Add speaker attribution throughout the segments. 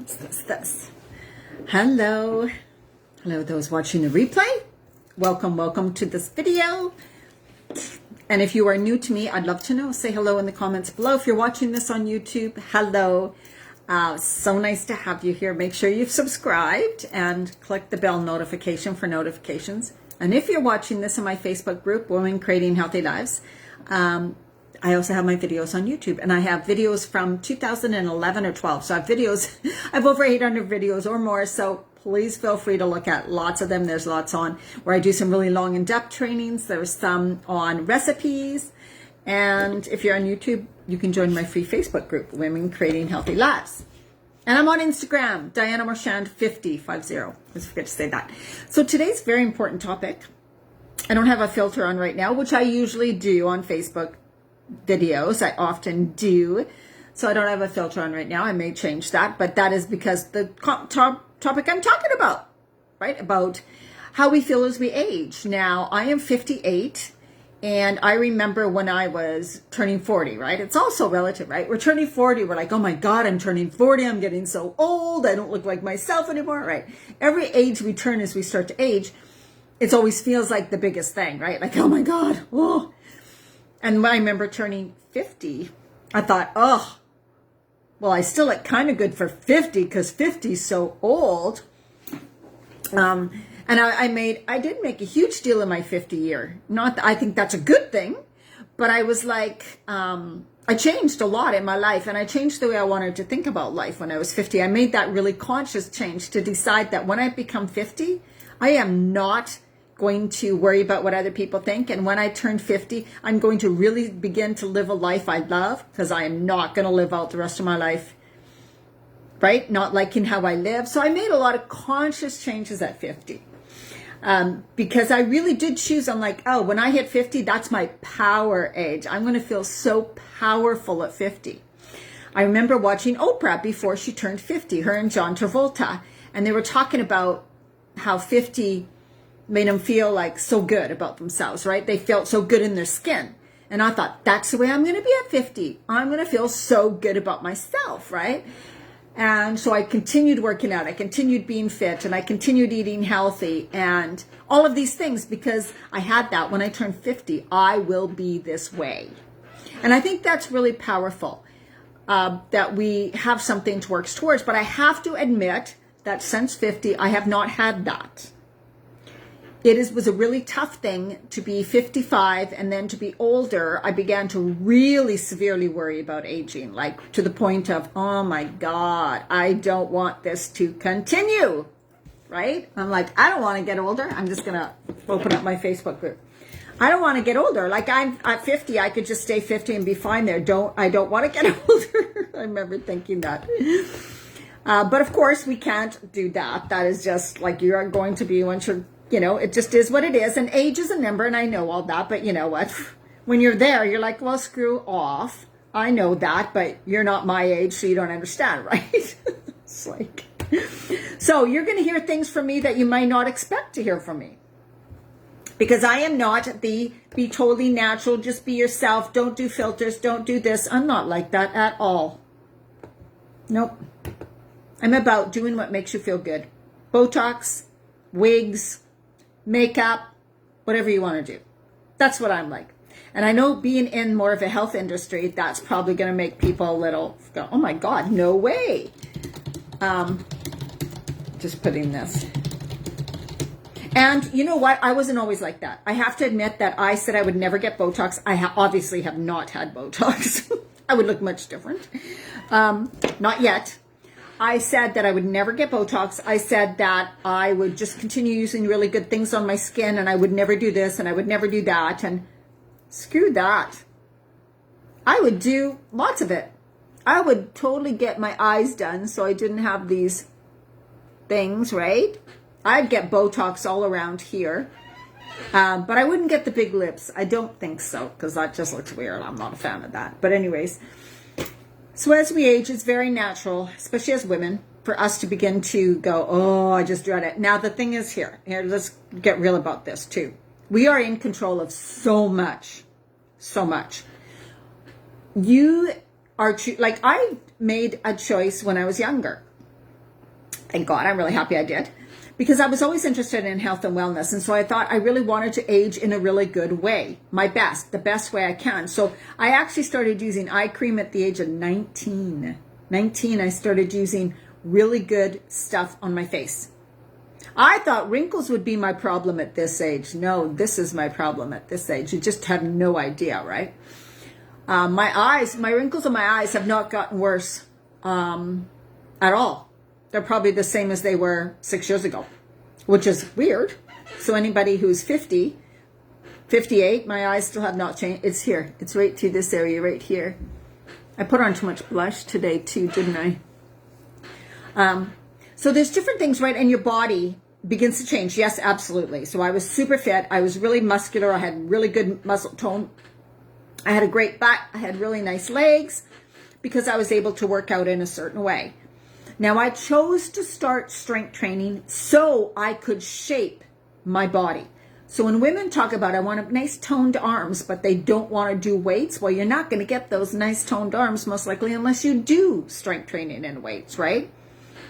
Speaker 1: What's this? Hello. Hello, those watching the replay. Welcome to this video. And if you are new to me, I'd love to know. Say hello in the comments below. If you're watching this on YouTube, hello. So nice to have you here. Make sure you've subscribed and click the bell notification for notifications. And if you're watching this in my Facebook group, Women Creating Healthy Lives, I also have my videos on YouTube, and I have videos from 2011 or 12. So I have videos, I have over 800 videos or more. So please feel free to look at lots of them. There's lots on where I do some really long in-depth trainings. There's some on recipes. And if you're on YouTube, you can join my free Facebook group, Women Creating Healthy Lives. And I'm on Instagram, Diana Marchand 50. I always forget to say that. So today's very important topic. I don't have a filter on right now, which I usually do on Facebook videos. I often do. So I don't have a filter on right now. I may change that, but that is because the topic I'm talking about, right? About how we feel as we age. Now, I am 58, and I remember when I was turning 40, right? It's also relative, right? We're turning 40. We're like, oh my God, I'm turning 40. I'm getting so old. I don't look like myself anymore, right? Every age we turn as we start to age, it always feels like the biggest thing, right? Like, oh my God, whoa. And when I remember turning 50, I thought, oh, well, I still look kind of good for 50 because 50 is so old. And I did make a huge deal in my 50 year. Not that I think that's a good thing, but I was like, I changed a lot in my life, and I changed the way I wanted to think about life when I was 50. I made that really conscious change to decide that when I become 50, I am not going to worry about what other people think. And when I turn 50, I'm going to really begin to live a life I love, because I am not going to live out the rest of my life, right? Not liking how I live. So I made a lot of conscious changes at 50. Because I really did choose. I'm like, oh, when I hit 50, that's my power age. I'm going to feel so powerful at 50. I remember watching Oprah before she turned 50, her and John Travolta. And they were talking about how 50 made them feel like so good about themselves, right? They felt so good in their skin. And I thought, that's the way I'm going to be at 50. I'm going to feel so good about myself, right? And so I continued working out. I continued being fit, and I continued eating healthy and all of these things, because I had that when I turned 50, I will be this way. And I think that's really powerful, that we have something to work towards. But I have to admit that since 50, I have not had that. It was a really tough thing to be 55, and then to be older, I began to really severely worry about aging, like to the point of, oh my God, I don't want this to continue, right? I'm like, I don't want to get older. I'm just going to open up my Facebook group. I don't want to get older. Like, I'm at 50, I could just stay 50 and be fine there. I don't want to get older. I remember thinking that. But of course, we can't do that. That is just like you are going to be once you're, it just is what it is. And age is a number, and I know all that. But you know what? When you're there, you're like, well, screw off. I know that, but you're not my age, so you don't understand, right? It's like, so you're going to hear things from me that you might not expect to hear from me. Because I am not be totally natural, just be yourself, don't do filters, don't do this. I'm not like that at all. Nope. I'm about doing what makes you feel good. Botox, wigs, makeup, whatever you want to do. That's what I'm like. And I know being in more of a health industry, that's probably going to make people a little go, oh my God, no way. Just putting this. And you know what? I wasn't always like that. I have to admit that I said I would never get Botox. I obviously have not had Botox. I would look much different. Not yet. I said that I would never get Botox. I said that I would just continue using really good things on my skin, and I would never do this, and I would never do that. And screw that. I would do lots of it. I would totally get my eyes done so I didn't have these things, right? I'd get Botox all around here. But I wouldn't get the big lips. I don't think so, because that just looks weird. I'm not a fan of that. But anyways, so as we age, it's very natural, especially as women, for us to begin to go, oh, I just dread it. Now, the thing is here, let's get real about this too. We are in control of so much. You are, like, I made a choice when I was younger. Thank God, I'm really happy I did. Because I was always interested in health and wellness. And so I thought I really wanted to age in a really good way. The best way I can. So I actually started using eye cream at the age of 19. 19, I started using really good stuff on my face. I thought wrinkles would be my problem at this age. No, this is my problem at this age. You just have no idea, right? My wrinkles on my eyes have not gotten worse at all. They're probably the same as they were 6 years ago, which is weird. So anybody who's 50, 58, my eyes still have not changed. It's here. It's right through this area right here. I put on too much blush today too, didn't I? So there's different things, right? And your body begins to change. Yes, absolutely. So I was super fit. I was really muscular. I had really good muscle tone. I had a great butt. I had really nice legs because I was able to work out in a certain way. Now, I chose to start strength training so I could shape my body. So when women talk about, I want nice toned arms, but they don't want to do weights, well, you're not going to get those nice toned arms most likely unless you do strength training and weights, right?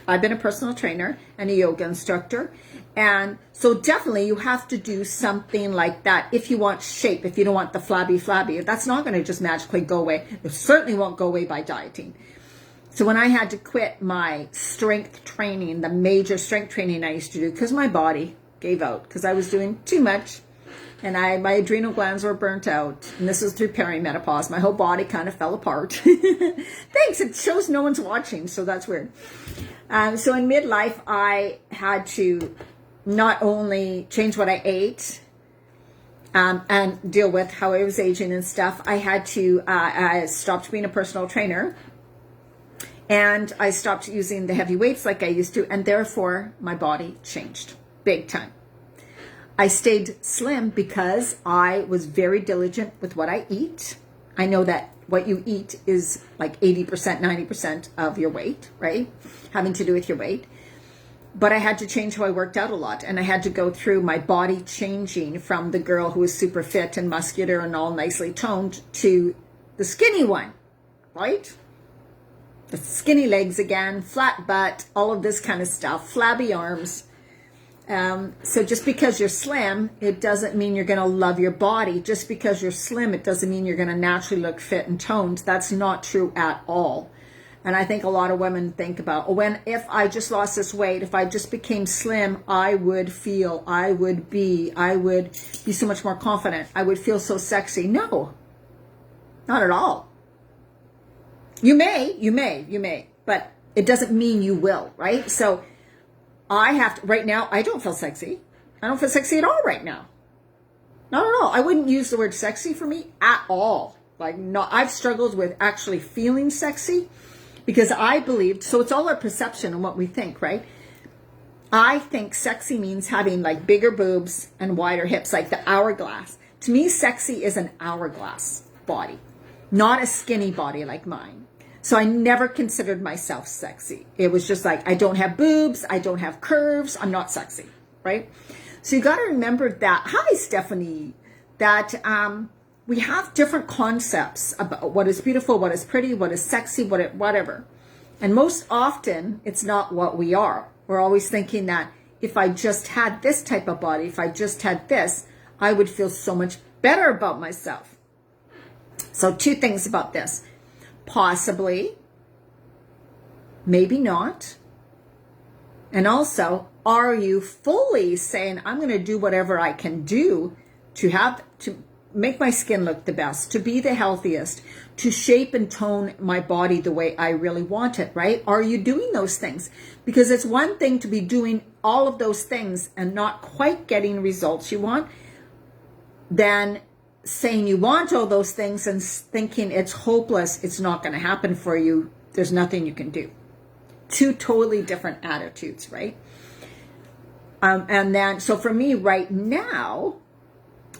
Speaker 1: I've been a personal trainer and a yoga instructor. And so definitely you have to do something like that if you want shape, if you don't want the flabby. That's not going to just magically go away. It certainly won't go away by dieting. So when I had to quit my strength training, the major strength training I used to do, because my body gave out, because I was doing too much, and my adrenal glands were burnt out, and this was through perimenopause. My whole body kind of fell apart. Thanks, it shows no one's watching, so that's weird. So in midlife, I had to not only change what I ate and deal with how I was aging and stuff, I had to, I stopped being a personal trainer. And I stopped using the heavy weights like I used to, and therefore my body changed big time. I stayed slim because I was very diligent with what I eat. I know that what you eat is like 80%, 90% of your weight, right? Having to do with your weight. But I had to change how I worked out a lot, and I had to go through my body changing from the girl who was super fit and muscular and all nicely toned to the skinny one, right? The skinny legs again, flat butt, all of this kind of stuff, flabby arms. So just because you're slim, it doesn't mean you're going to love your body. Just because you're slim, it doesn't mean you're going to naturally look fit and toned. That's not true at all. And I think a lot of women think about, if I just lost this weight, if I just became slim, I would be so much more confident. I would feel so sexy. No, not at all. You may, but it doesn't mean you will, right? So right now, I don't feel sexy. I don't feel sexy at all right now. Not at all. I wouldn't use the word sexy for me at all. I've struggled with actually feeling sexy because I believed, so it's all our perception and what we think, right? I think sexy means having like bigger boobs and wider hips, like the hourglass. To me, sexy is an hourglass body, not a skinny body like mine. So I never considered myself sexy. It was just like, I don't have boobs, I don't have curves, I'm not sexy, right? So you got to remember that, hi Stephanie, that we have different concepts about what is beautiful, what is pretty, what is sexy, whatever. And most often, it's not what we are. We're always thinking that if I just had this type of body, if I just had this, I would feel so much better about myself. So 2 things about this. Possibly, maybe not. And also, are you fully saying, I'm going to do whatever I can do to make my skin look the best, to be the healthiest, to shape and tone my body the way I really want it, right? Are you doing those things? Because it's one thing to be doing all of those things and not quite getting results you want, than saying you want all those things and thinking it's hopeless, it's not going to happen for you, there's nothing you can do. 2 totally different attitudes, right? And then, so for me right now,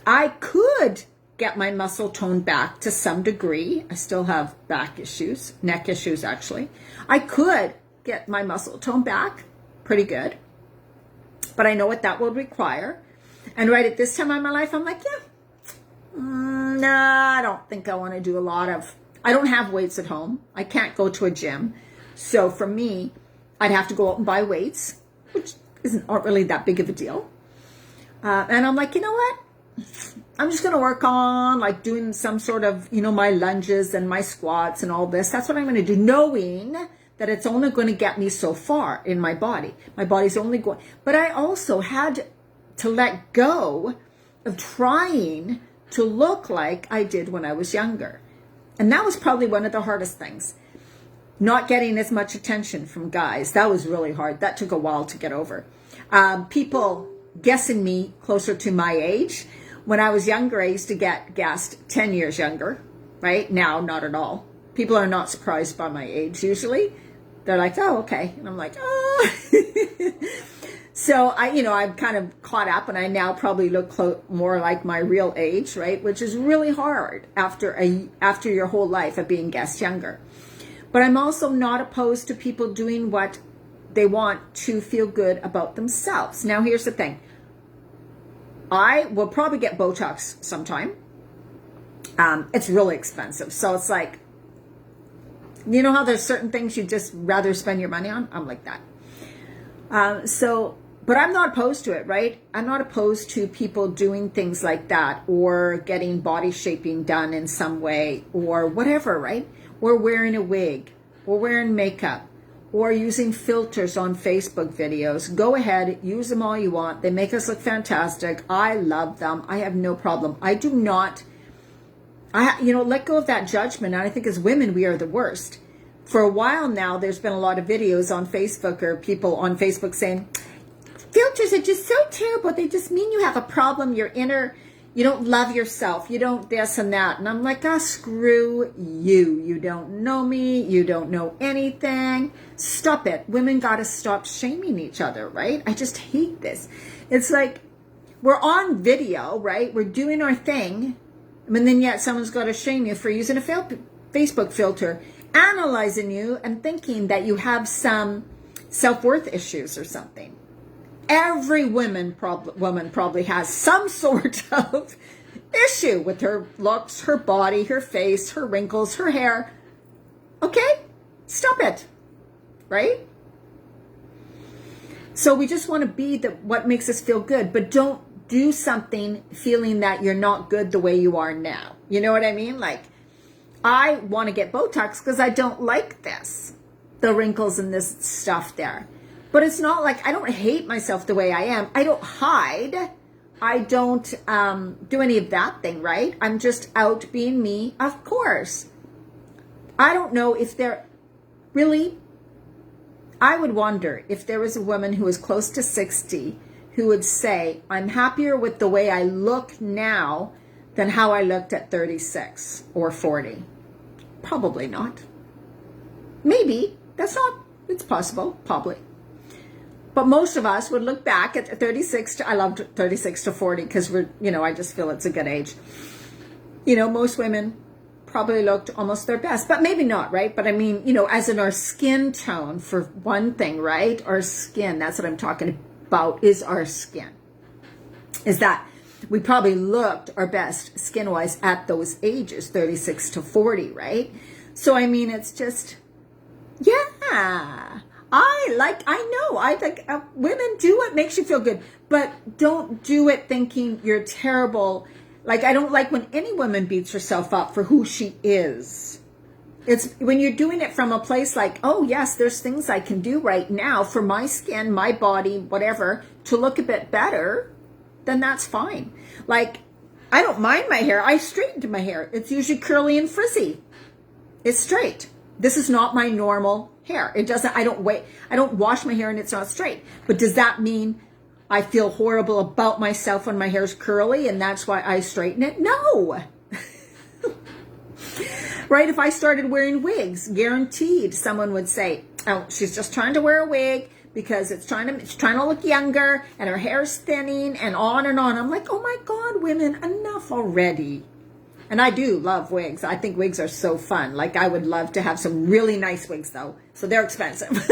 Speaker 1: I could get my muscle tone back to some degree. I still have back issues, neck issues actually. I could get my muscle tone back pretty good, but I know what that will require. And right at this time in my life, I'm like, I don't think I want to do I don't have weights at home. I can't go to a gym. So for me, I'd have to go out and buy weights, which aren't really that big of a deal. And I'm like, you know what? I'm just going to work on like doing some sort of, my lunges and my squats and all this. That's what I'm going to do, knowing that it's only going to get me so far in my body. My body's only going. But I also had to let go of trying to look like I did when I was younger. And that was probably one of the hardest things. Not getting as much attention from guys. That was really hard. That took a while to get over. People guessing me closer to my age. When I was younger, I used to get guessed 10 years younger, right? Now, not at all. People are not surprised by my age usually. They're like, oh, okay. And I'm like, oh. So I've kind of caught up, and I now probably look more like my real age, right? Which is really hard after your whole life of being guessed younger. But I'm also not opposed to people doing what they want to feel good about themselves. Now, here's the thing. I will probably get Botox sometime. It's really expensive. So it's like, you know how there's certain things you just rather spend your money on? I'm like that. But I'm not opposed to it, right? I'm not opposed to people doing things like that, or getting body shaping done in some way, or whatever, right? Or wearing a wig, or wearing makeup, or using filters on Facebook videos. Go ahead, use them all you want. They make us look fantastic. I love them. I have no problem. I do not, let go of that judgment. And I think as women, we are the worst. For a while now, there's been a lot of videos on Facebook, or people on Facebook saying, filters are just so terrible. They just mean you have a problem. You don't love yourself. You don't this and that. And I'm like, screw you. You don't know me. You don't know anything. Stop it. Women got to stop shaming each other, right? I just hate this. It's like we're on video, right? We're doing our thing. And then yet someone's got to shame you for using a Facebook filter, analyzing you and thinking that you have some self-worth issues or something. Every woman probably has some sort of issue with her looks, her body, her face, her wrinkles, her hair. Okay? Stop it. Right? So we just want to be what makes us feel good, but don't do something feeling that you're not good the way you are now. You know what I mean? Like, I want to get Botox because I don't like this. The wrinkles and this stuff there. But it's not like I don't hate myself the way I am. I don't hide. I don't do any of that thing, right? I'm just out being me, of course. I don't know if I would wonder if there was a woman who was close to 60 who would say, I'm happier with the way I look now than how I looked at 36 or 40. Probably not. Maybe. It's possible, probably. But most of us would look back at 36 I loved 36 to 40 because I just feel it's a good age. Most women probably looked almost their best, but maybe not, right? But I mean, as in our skin tone, for one thing, right? Our skin, that's what I'm talking about, is our skin. Is that we probably looked our best skin-wise at those ages, 36 to 40, right? So, I mean, it's just, yeah. I think women do what makes you feel good, but don't do it thinking you're terrible. Like, I don't like when any woman beats herself up for who she is. It's when you're doing it from a place like, oh yes, there's things I can do right now for my skin, my body, whatever, to look a bit better, then that's fine. Like, I don't mind my hair. I straightened my hair. It's usually curly and frizzy. It's straight. This is not my normal hair. I don't wash my hair and it's not straight. But does that mean I feel horrible about myself when my hair's curly and that's why I straighten it? No. Right? If I started wearing wigs, guaranteed someone would say, oh, she's just trying to wear a wig because it's trying to look younger and her hair's thinning and on and on. I'm like, oh my God, women, enough already. And I do love wigs. I think wigs are so fun. Like, I would love to have some really nice wigs, though. So they're expensive.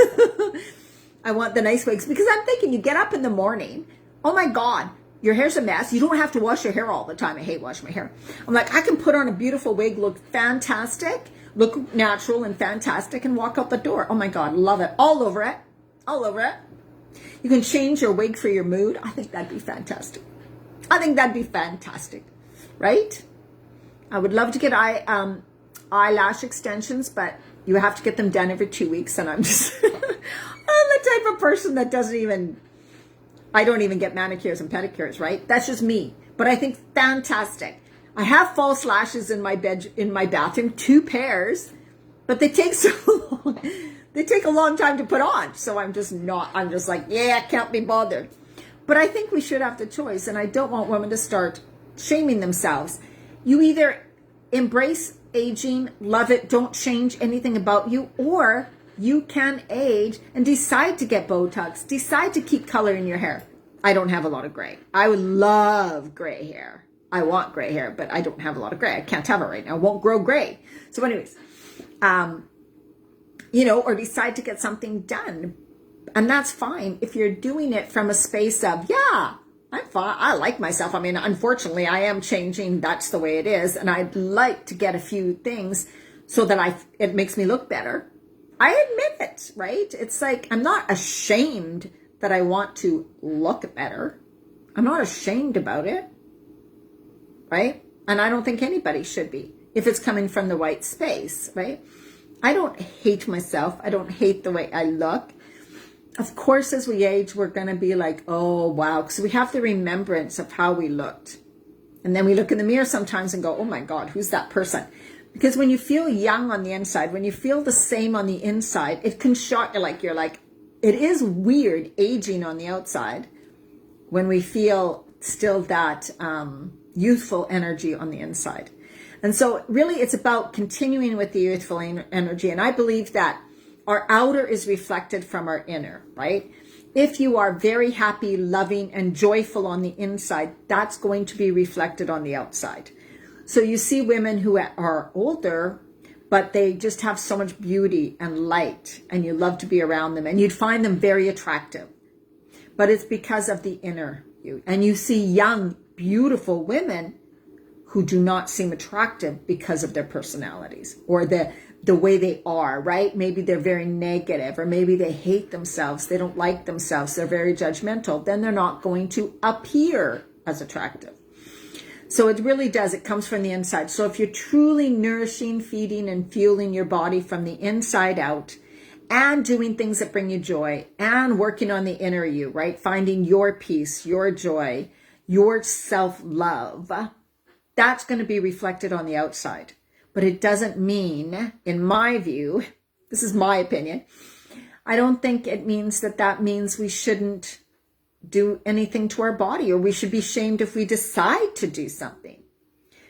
Speaker 1: I want the nice wigs because I'm thinking you get up in the morning. Oh, my God, your hair's a mess. You don't have to wash your hair all the time. I hate washing my hair. I'm like, I can put on a beautiful wig, look fantastic, look natural and fantastic, and walk out the door. Oh, my God, love it. All over it. all over it. You can change your wig for your mood. I think that'd be fantastic. I think that'd be fantastic, right? I would love to get eyelash extensions, but you have to get them done every 2 weeks. And I'm just, I'm the type of person that I don't even get manicures and pedicures, right? That's just me. But I think fantastic. I have false lashes in my bathroom, 2 pairs, but they take so long. They take a long time to put on. So I'm just like, yeah, I can't be bothered. But I think we should have the choice. And I don't want women to start shaming themselves. You either embrace aging, love it, don't change anything about you, or you can age and decide to get Botox, decide to keep color in your hair. I don't have a lot of gray. I would love gray hair. I want gray hair, but I don't have a lot of gray. I can't have it right now. I won't grow gray. So anyways, or decide to get something done. And that's fine if you're doing it from a space of, yeah, I'm fine. I like myself. I mean, unfortunately, I am changing. That's the way it is. And I'd like to get a few things so that it makes me look better. I admit it, right? It's like, I'm not ashamed that I want to look better. I'm not ashamed about it, right? And I don't think anybody should be if it's coming from the right space, right? I don't hate myself. I don't hate the way I look. Of course, as we age, we're going to be like, oh, wow. Because we have the remembrance of how we looked. And then we look in the mirror sometimes and go, oh my God, who's that person? Because when you feel young on the inside, when you feel the same on the inside, it can shock you. You're like, it is weird aging on the outside when we feel still that youthful energy on the inside. And so really it's about continuing with the youthful energy. And I believe that our outer is reflected from our inner, right? If you are very happy, loving, and joyful on the inside, that's going to be reflected on the outside. So you see women who are older, but they just have so much beauty and light, and you love to be around them, and you'd find them very attractive. But it's because of the inner you. And you see young, beautiful women who do not seem attractive because of their personalities or the way they are, right? Maybe they're very negative, or maybe they hate themselves. They don't like themselves. They're very judgmental. Then they're not going to appear as attractive. So it really does. It comes from the inside. So if you're truly nourishing, feeding, and fueling your body from the inside out, and doing things that bring you joy, and working on the inner you, right? Finding your peace, your joy, your self-love, that's going to be reflected on the outside. But it doesn't mean, in my view, this is my opinion, I don't think it means that means we shouldn't do anything to our body, or we should be shamed if we decide to do something.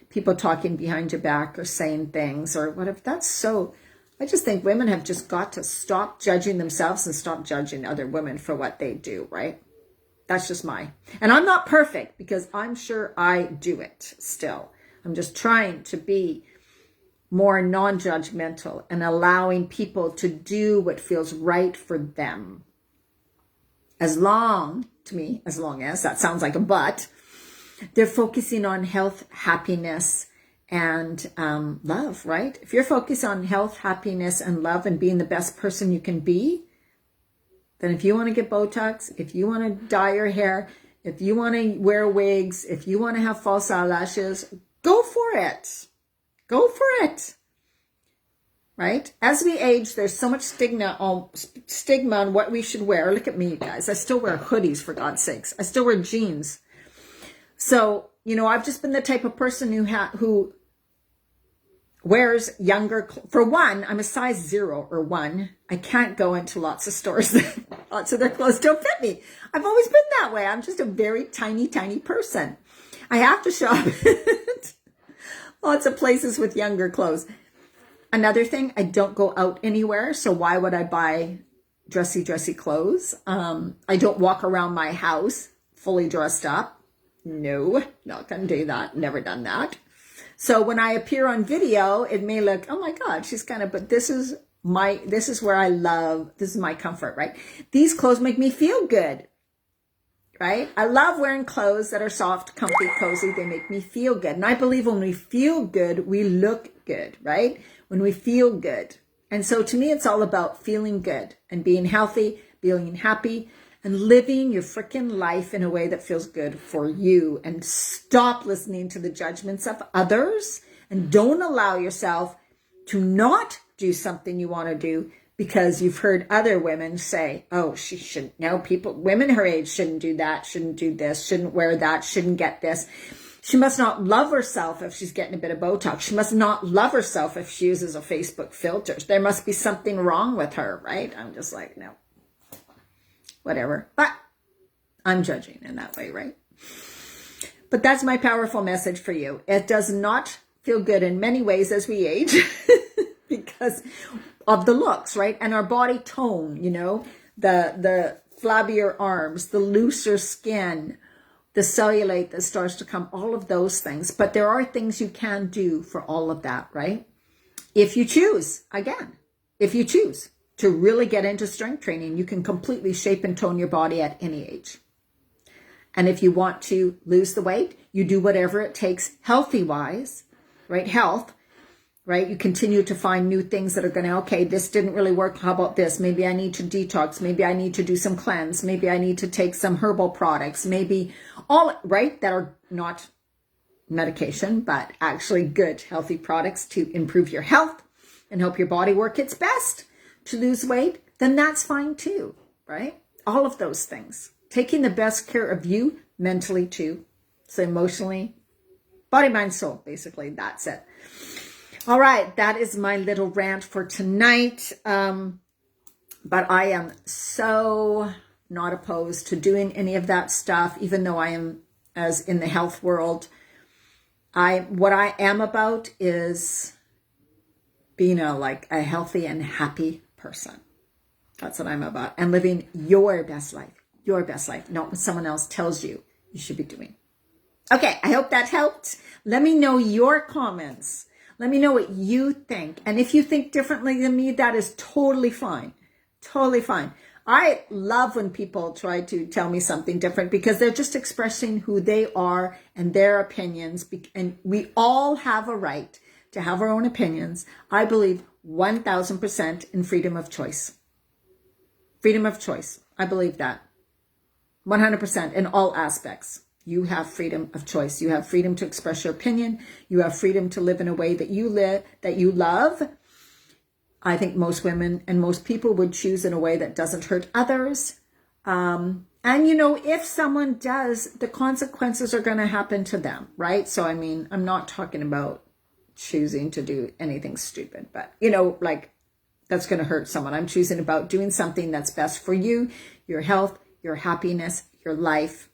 Speaker 1: People talking behind your back or saying things or whatever, I just think women have just got to stop judging themselves and stop judging other women for what they do, right? That's just and I'm not perfect, because I'm sure I do it still. I'm just trying to be more non-judgmental and allowing people to do what feels right for them. As long as, that sounds like a but, they're focusing on health, happiness, and love, right? If you're focused on health, happiness, and love, and being the best person you can be, then if you want to get Botox, if you want to dye your hair, if you want to wear wigs, if you want to have false eyelashes, go for it. Go for it. Right? As we age, there's so much stigma on what we should wear. Look at me, guys. I still wear hoodies, for God's sakes. I still wear jeans. So, I've just been the type of person who wears younger. For one, I'm a size 0 or 1. I can't go into lots of stores. Lots of their clothes don't fit me. I've always been that way. I'm just a very tiny, tiny person. I have to shop at lots of places with younger clothes. Another thing, I don't go out anywhere. So why would I buy dressy clothes? I don't walk around my house fully dressed up. No, not gonna do that. Never done that. So when I appear on video, it may look, oh my God, she's but this is where I love, this is my comfort, right? These clothes make me feel good, right? I love wearing clothes that are soft, comfy, cozy. They make me feel good. And I believe when we feel good, we look good, right? When we feel good. And so to me, it's all about feeling good and being healthy, feeling happy, and living your freaking life in a way that feels good for you. And stop listening to the judgments of others, and don't allow yourself to not do something you want to do because you've heard other women say, oh, she shouldn't. No, women her age shouldn't do that, shouldn't do this, shouldn't wear that, shouldn't get this. She must not love herself if she's getting a bit of Botox. She must not love herself if she uses a Facebook filter. There must be something wrong with her, right? I'm just like, no, whatever. But I'm judging in that way, right? But that's my powerful message for you. It does not feel good in many ways as we age because of the looks, right? And our body tone, you know, the flabbier arms, the looser skin, the cellulite that starts to come, all of those things. But there are things you can do for all of that, right? If you choose, again, if you choose to really get into strength training, you can completely shape and tone your body at any age. And if you want to lose the weight, you do whatever it takes healthy-wise, right? Health, right? You continue to find new things that are going to, okay, this didn't really work. How about this? Maybe I need to detox. Maybe I need to do some cleanse. Maybe I need to take some herbal products. Maybe all, right? That are not medication, but actually good, healthy products to improve your health and help your body work its best to lose weight. Then that's fine too, right? All of those things. Taking the best care of you mentally too. So emotionally, body, mind, soul, basically, that's it. All right, that is my little rant for tonight. But I am so not opposed to doing any of that stuff, even though I am, as in the health world, what I am about is being a healthy and happy person. That's what I'm about. And living your best life, not what someone else tells you should be doing. Okay, I hope that helped. Let me know your comments. Let me know what you think. And if you think differently than me, that is totally fine. Totally fine. I love when people try to tell me something different because they're just expressing who they are and their opinions. And we all have a right to have our own opinions. I believe 1000% in freedom of choice. Freedom of choice. I believe that. 100% in all aspects. You have freedom of choice. You have freedom to express your opinion. You have freedom to live in a way that you love. I think most women and most people would choose in a way that doesn't hurt others. And you know, if someone does, the consequences are going to happen to them, right? So, I mean, I'm not talking about choosing to do anything stupid, but you know, like that's going to hurt someone. I'm choosing about doing something that's best for you, your health, your happiness, your life.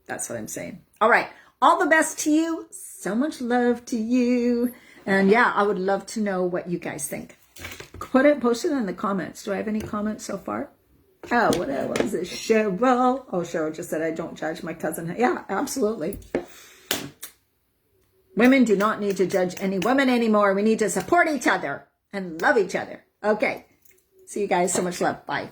Speaker 1: That's what I'm saying. All right. All the best to you. So much love to you. And yeah, I would love to know what you guys think. Post it in the comments. Do I have any comments so far? Oh, what was it? Cheryl. Oh, Cheryl just said, I don't judge my cousin. Yeah, absolutely. Women do not need to judge any women anymore. We need to support each other and love each other. Okay. See you guys. So much love. Bye.